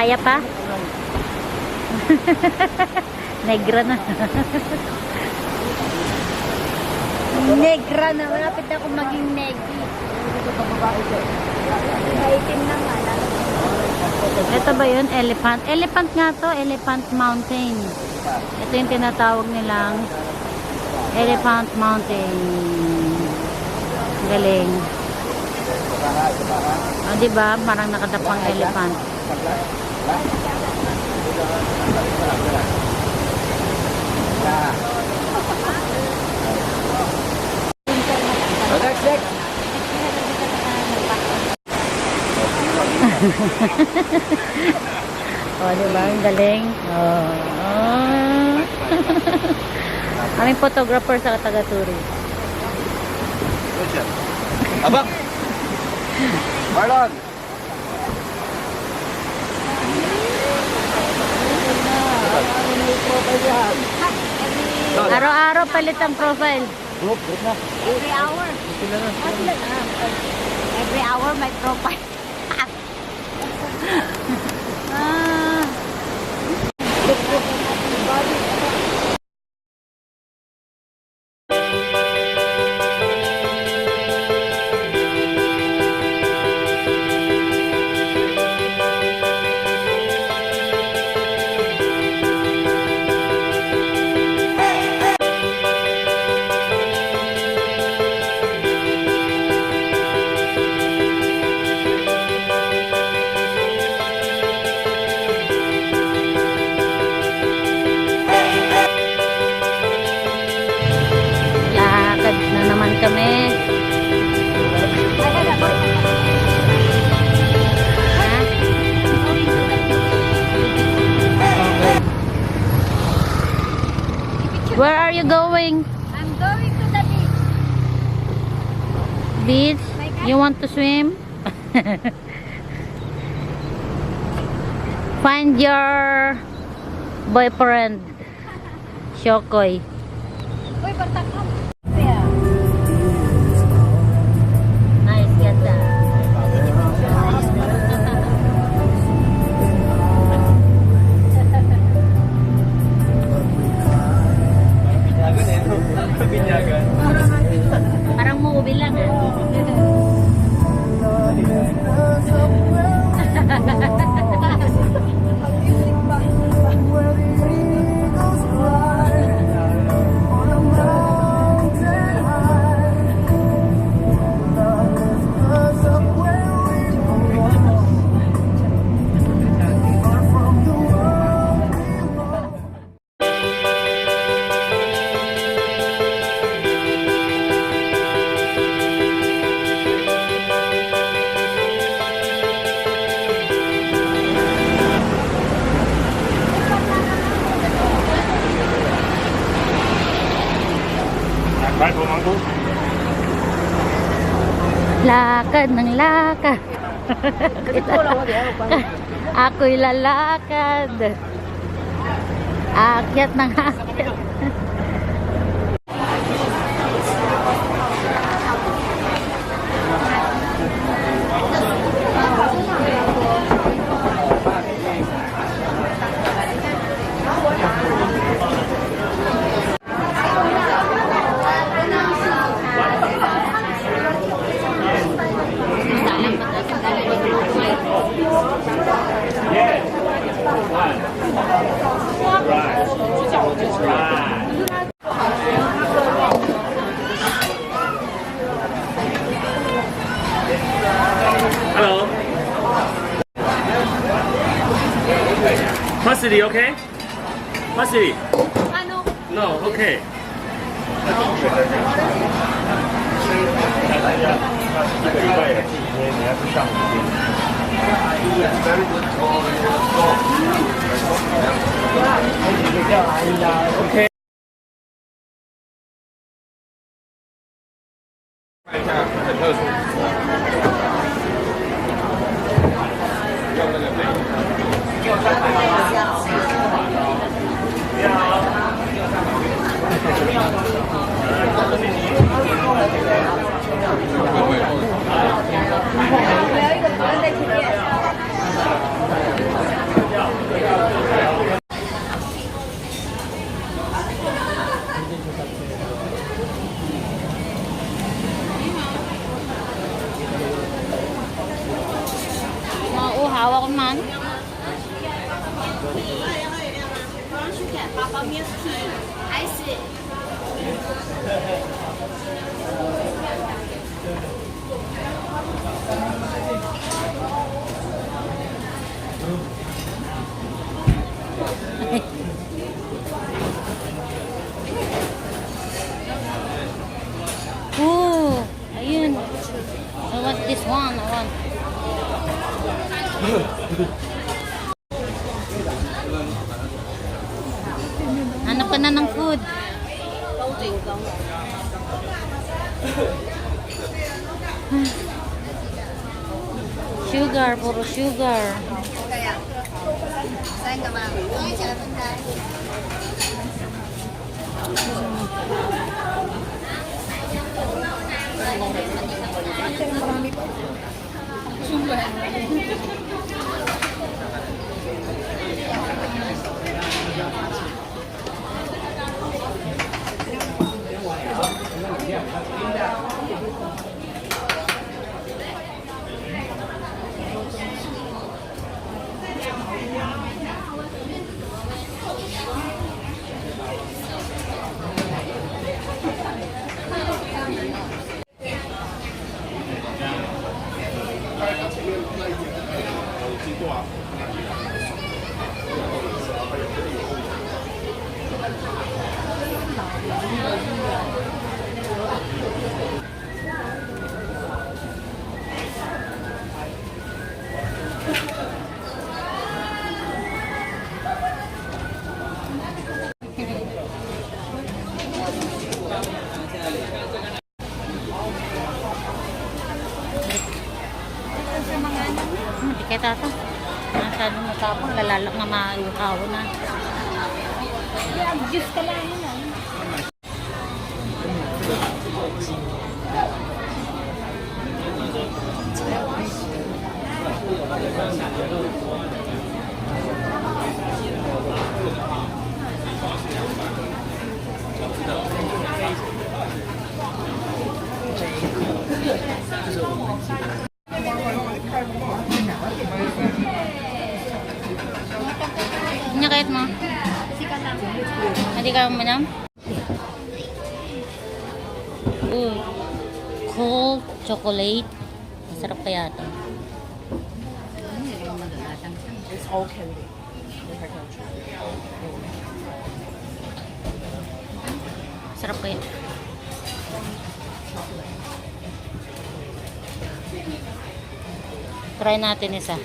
Kaya pa? Negra na. Negra na. Malapit na akong maging negri. Maitim na nga. Ito ba yun? Elephant. Elephant nga to. Elephant Mountain. Ito yung tinatawag nilang Elephant Mountain. Galing. O, diba? Parang nakadapang elephant. Next. O, diba? Ang galing. Aming photographer sa Tagaturi. Abang! Marlon! Araw-araw palit ang profile. Group na. Every hour. Every hour may profile. Kami. Where are you going? I'm going to the beach. Beach? You want to swim? Find your boyfriend. Shokoy. Uy, partakam. Nice, ganda. Parang movie. Gabi lang ah. Lakad ng lakad. Ako'y lalakad. Akyat ng akyat. Hello. Parsley, okay? Parsley. Ano? No, okay. Okay. Mauuhaw ako man. Ooh, ayun. I want this one. I want. Hanap ka na ng food. Sugar, puro sugar. Sayang ka ba? Kaya tata, masyadong matapang, lalala nga mauhaw na. Diyos ka lang yun ah. Ano kahit mo? Hindi ka uminom? Cold chocolate. Masarap kaya ito. It's all candy. Sarap kaya. Try natin isa.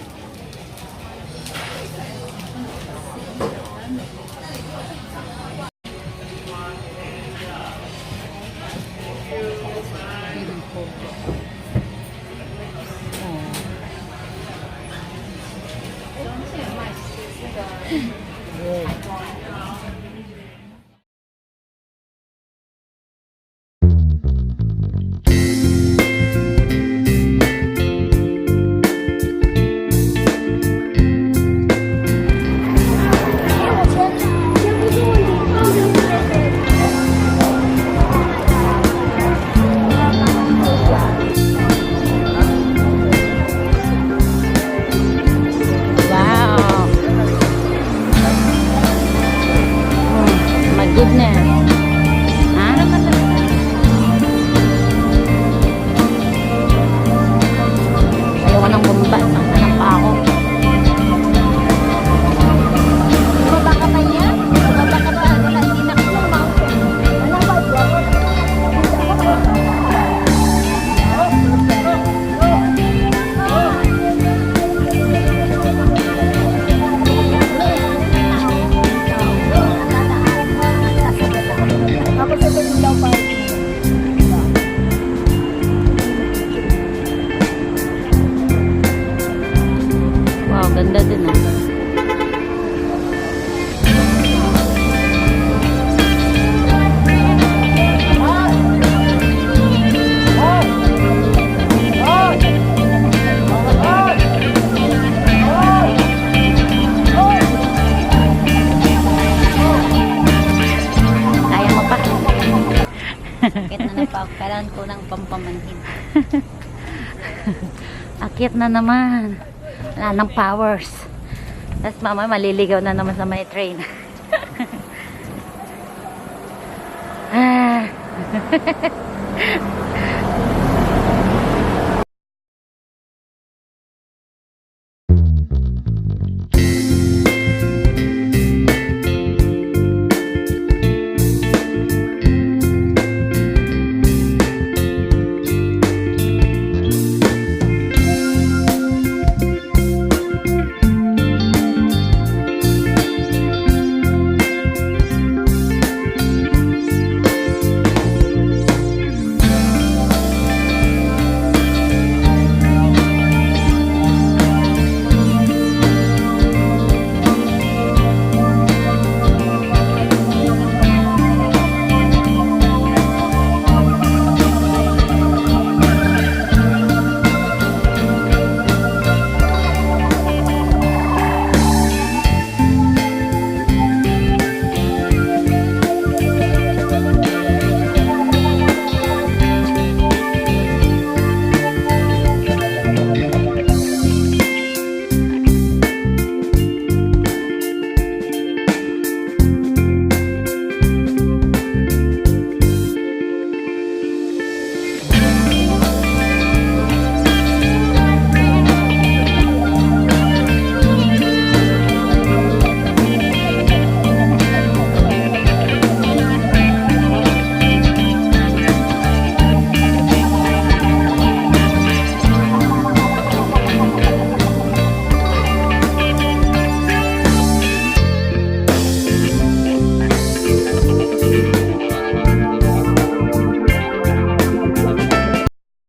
Kailangan ko ng pampamanhin. Akyat na naman. Wala ng powers. Tapos mama maliligaw na naman sa may train.